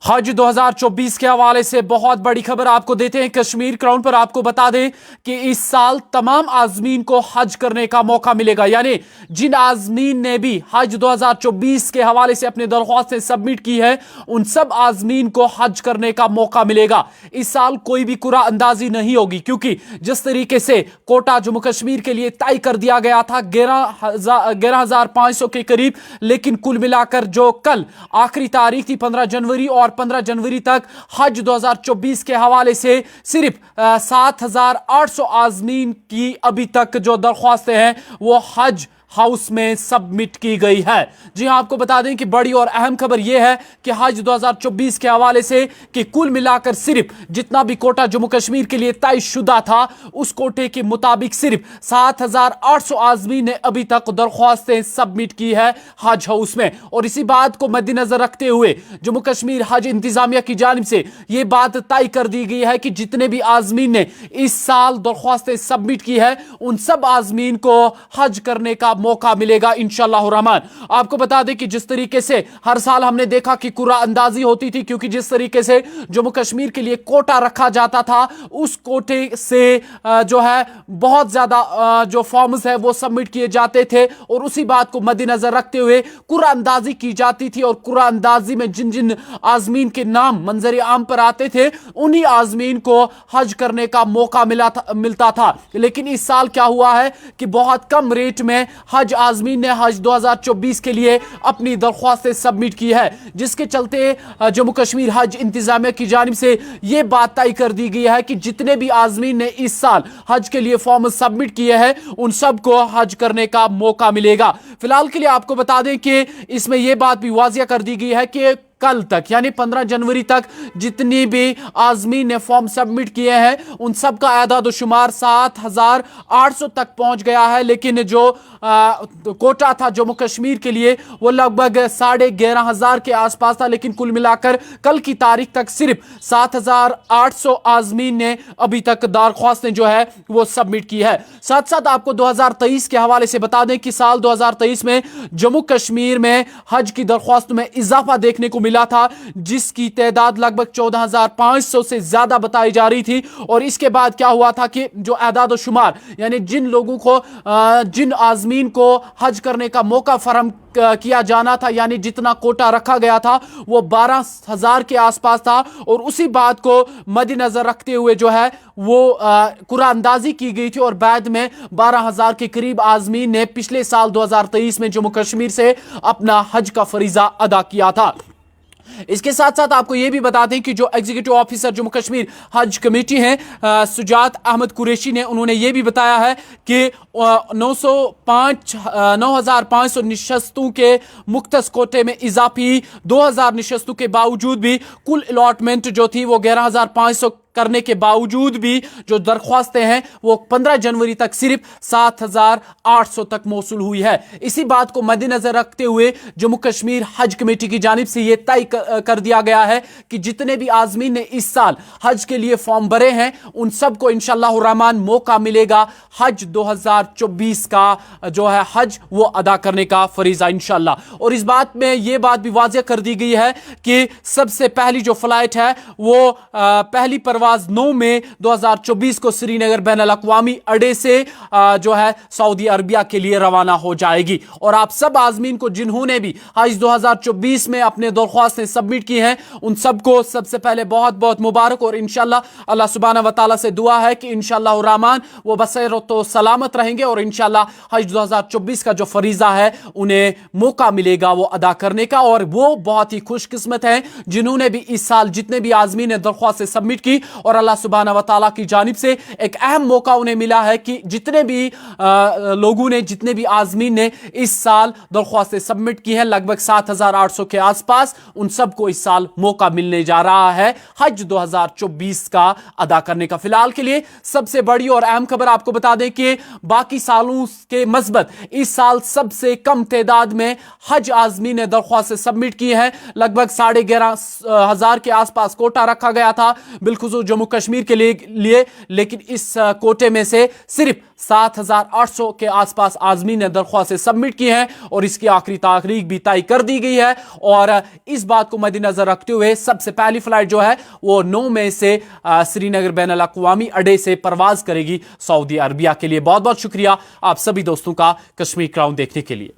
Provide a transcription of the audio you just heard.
हज 2024 के हवाले से बहुत बड़ी खबर आपको देते हैं। कश्मीर क्राउन पर आपको बता दें कि इस साल तमाम आज़मीन को हज करने का मौका मिलेगा, यानी जिन आज़मीन ने भी हज 2024 के हवाले से अपनी दरख्वास्तें सबमिट की है उन सब आज़मीन को हज करने का मौका मिलेगा। इस साल कोई भी कुरा अंदाजी नहीं होगी, क्योंकि जिस तरीके से कोटा जम्मू कश्मीर के लिए तय कर दिया गया था 11,500 के करीब, लेकिन कुल मिलाकर जो कल आखिरी तारीख थी 15 जनवरी और 15 जनवरी तक हज 2024 के हवाले से सिर्फ 7,800 आज़मीन की अभी तक जो दरख्वास्तें हैं वो हज हाउस में सबमिट की गई है। जी हां, आपको बता दें कि बड़ी और अहम खबर यह है कि हज 2024 के हवाले से कि कुल मिलाकर सिर्फ जितना भी कोटा जम्मू कश्मीर के लिए तय शुदा था उस कोटे के मुताबिक सिर्फ 7,800 आज़मीन ने अभी तक दरख्वास्तें सबमिट की है हज हाउस में। और इसी बात को मद्देनजर रखते हुए जम्मू कश्मीर हज इंतजामिया की जानिब से यह बात तय कर दी गई है कि जितने भी आज़मीन ने इस साल दरख्वास्तें सबमिट की है उन सब आज़मीन को हज करने का मौका मिलेगा इंशाअल्लाह रहमान। आपको बता दें कि जिस तरीके से हर साल हमने देखा कि कुरा अंदाजी होती थी, क्योंकि जिस तरीके से जम्मू कश्मीर के लिए कोटा रखा जाता था उस कोटे से जो है बहुत ज्यादा जो फॉर्म्स है वो सबमिट किए जाते थे और उसी बात को मद्देनजर रखते हुए कुरा अंदाजी की जाती थी और कुरा अंदाजी में जिन जिन आज़मीन के नाम मंजर आम पर आते थे उन्हीं आज़मीन को हज करने का मौका मिलता था। लेकिन इस साल क्या हुआ है कि बहुत कम रेट में हज आज़मीन ने हज 2024 के लिए अपनी दरख्वास्तें सबमिट की है, जिसके चलते जम्मू कश्मीर हज इंतजामिया की जानिब से यह बात तय कर दी गई है कि जितने भी आज़मीन ने इस साल हज के लिए फॉर्म सबमिट किए हैं उन सबको हज करने का मौका मिलेगा। फिलहाल के लिए आपको बता दें कि इसमें यह बात भी वाज़िया कर दी गई है कि कल तक यानी 15 जनवरी तक जितनी भी आज़मीन ने फॉर्म सबमिट किए हैं उन सब का आदाद शुमार 7,800 तक पहुंच गया है, लेकिन जो कोटा था जम्मू कश्मीर के लिए वो लगभग 11,500 के आसपास था। लेकिन कुल मिलाकर कल की तारीख तक सिर्फ 7,800 आज़मीन ने अभी तक दरख्वास्तें जो है वो सबमिट की है। साथ साथ आपको 2023 के हवाले से बता दें कि साल 2023 में जम्मू कश्मीर में हज की दरख्वास्तों में इजाफा देखने को मिला था, जिसकी तादाद लगभग 14,500 से ज्यादा बताई जा रही थी। और इसके बाद क्या हुआ था कि जो आदाद शुमार यानी जिन लोगों को जिन आज़मीन को हज करने का मौका फराहम किया जाना था, यानी जितना कोटा रखा गया था वो 12,000 के आसपास था। और उसी बात को मद्देनजर रखते हुए जो है वो कुरा अंदाजी की गई थी और बाद में 12,000 के करीब आज़मीन ने पिछले साल 2023 में जम्मू कश्मीर से अपना हज का फरीजा अदा किया था। इसके साथ साथ आपको यह भी बता दें कि जो एग्जीक्यूटिव ऑफिसर जम्मू कश्मीर हज कमेटी हैं सुजात अहमद कुरैशी ने उन्होंने यह भी बताया है कि 9,500 निशस्तों के मुख्तस कोटे में इजाफी 2,000 निशस्तों के बावजूद भी कुल अलॉटमेंट जो थी वो 11,500 करने के बावजूद भी जो दरख्वास्तें हैं वो 15 जनवरी तक सिर्फ 7,800 तक मौसूल हुई है। इसी बात को मद्देनजर रखते हुए जम्मू कश्मीर हज कमेटी की जानिब से यह तय कर दिया गया है कि जितने भी आज़मीन ने इस साल हज के लिए फॉर्म भरे हैं उन सबको इंशाअल्लाह रहमान मौका मिलेगा हज 2024 का जो है हज वो अदा करने का फरीजा इंशाअल्लाह। और इस बात में यह बात भी वाज़िया कर दी गई है कि सबसे पहली जो फ्लाइट है वो पहली परवाज़ 9 मई 2024 को श्रीनगर बैनुल-अक़वामी अड्डे से जो है सऊदी अरबिया के लिए रवाना हो जाएगी। और आप सब आज़मीन को जिन्होंने भी हज 2024 में अपने दरख्वास्तें सबमिट की हैं उन सबको सबसे पहले बहुत बहुत मुबारक। और इंशाअल्लाह अल्लाह सुब्हानहू व तआला से दुआ है कि इंशाअल्लाह रहमान वो बसैर तो सलामत रहेंगे और इंशाअल्लाह हज 2024 का जो फरीजा है उन्हें मौका मिलेगा वो अदा करने का। और वो बहुत ही खुशकिस्मत हैं जिन्होंने भी इस साल जितने भी आज़मीन ने दरख्वास्तें सबमिट की और अल्लाह सुब्हानहू व तआला की जानिब से एक अहम मौका उन्हें मिला है कि जितने भी लोगों ने जितने भी आज़मीन ने इस साल दरख्वास्तें सबमिट की हैं लगभग 7,800 के आसपास, उन सबको इस साल मौका मिलने जा रहा है हज 2024 का अदा करने का। फिलहाल के लिए सबसे बड़ी और अहम खबर आपको बता दें कि बाकी सालों के मस्बत इस साल सबसे कम तादाद में हज आज़मीन ने दरख्वास्तें सबमिट की हैं। लगभग 11,500 के आसपास कोटा रखा गया था। बिलखुसूस तो जम्मू कश्मीर के लिए, लेकिन इस कोटे में से सिर्फ 7,800 के आसपास आज़मीन ने दरख्वास्तें सबमिट की हैं और इसकी आखिरी तारीख भी तय कर दी गई है। और इस बात को मद्देनजर रखते हुए सबसे पहली फ्लाइट जो है वो 9 मई से श्रीनगर बैनुल अक़वामी अड्डे से परवाज करेगी सऊदी अरबिया के लिए। बहुत बहुत शुक्रिया आप सभी दोस्तों का कश्मीर क्राउन देखने के लिए।